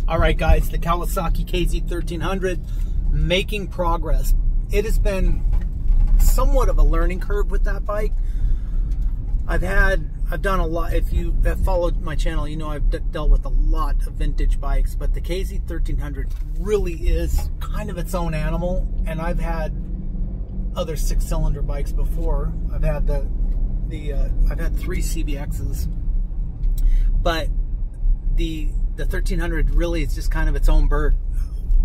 All right, guys, the Kawasaki KZ1300 making progress. It has been somewhat of a learning curve with that bike. I've done a lot. If you have followed my channel, you know I've dealt with a lot of vintage bikes, but the KZ1300 really is kind of its own animal. And I've had other 6-cylinder bikes before. I've had I've had 3 CBXs, but the 1300 really is just kind of its own bird.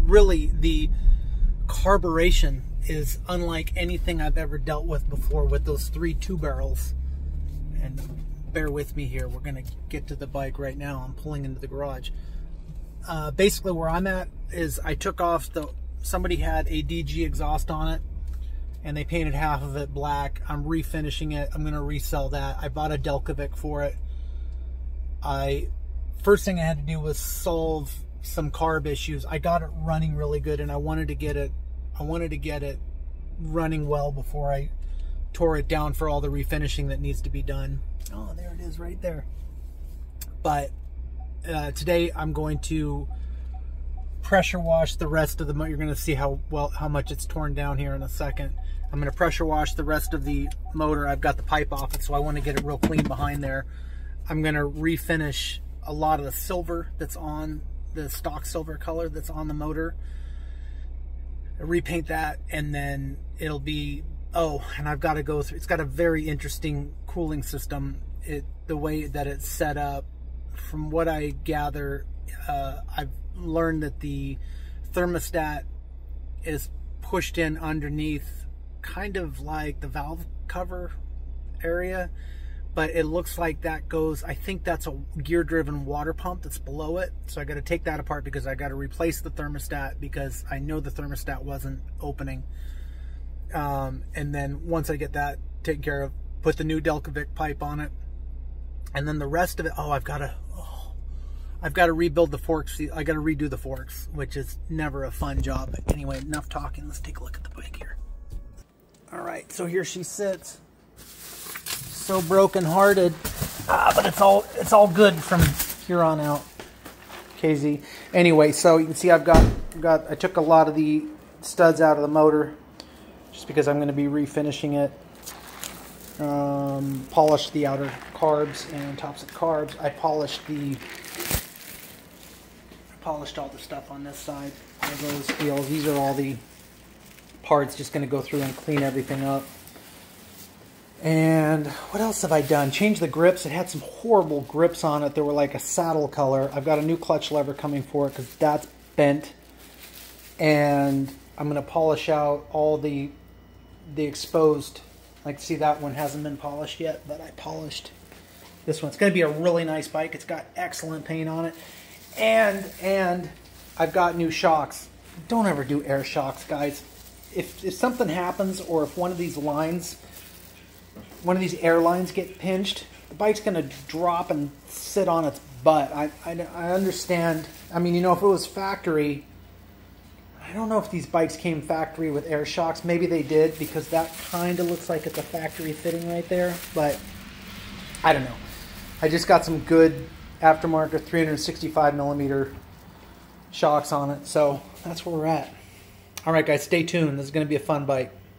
Really, the carburation is unlike anything I've ever dealt with before with those 3 2-barrels. And bear with me here, we're gonna get to the bike right now. I'm pulling into the garage. Basically where I'm at is I took off somebody had a DG exhaust on it and they painted half of it black. I'm refinishing it. I'm gonna resell that. I bought a Delcovic for it. First thing I had to do was solve some carb issues. I got it running really good and I wanted to get it running well before I tore it down for all the refinishing that needs to be done. Oh, there it is right there. But today I'm going to pressure wash the rest of the motor. You're going to see how much it's torn down here in a second. I'm going to pressure wash the rest of the motor. I've got the pipe off it, so I want to get it real clean behind there. I'm going to refinish a lot of the silver that's on the stock silver color that's on the motor. Repaint that, and then it'll be, oh, and I've got to go through, it's got a very interesting cooling system. The way that it's set up, from what I gather, I've learned that the thermostat is pushed in underneath, kind of like the valve cover area, but it looks like that goes, I think that's a gear-driven water pump that's below it. So I got to take that apart because I got to replace the thermostat because I know the thermostat wasn't opening. And then once I get that taken care of, put the new Delcovic pipe on it, and then the rest of it. Oh, I've got to rebuild the forks. I got to redo the forks, which is never a fun job. But anyway, enough talking. Let's take a look at the bike here. All right, so here she sits. So broken-hearted, but it's all good from here on out. KZ. Anyway, so you can see I took a lot of the studs out of the motor just because I'm going to be refinishing it. Polished the outer carbs and tops of the carbs. I polished all the stuff on this side. All those wheels. These are all the parts. Just going to go through and clean everything up. And what else have I done? Changed the grips. It had some horrible grips on it. They were like a saddle color. I've got a new clutch lever coming for it because that's bent. And I'm going to polish out all the exposed. Like, see, that one hasn't been polished yet, but I polished this one. It's going to be a really nice bike. It's got excellent paint on it. And I've got new shocks. Don't ever do air shocks, guys. If something happens, or if one of these air lines get pinched, the bike's going to drop and sit on its butt. I understand. I mean, you know, if it was factory, I don't know if these bikes came factory with air shocks. Maybe they did, because that kind of looks like it's a factory fitting right there. But I don't know. I just got some good aftermarket 365mm shocks on it. So that's where we're at. All right, guys, stay tuned. This is going to be a fun bike.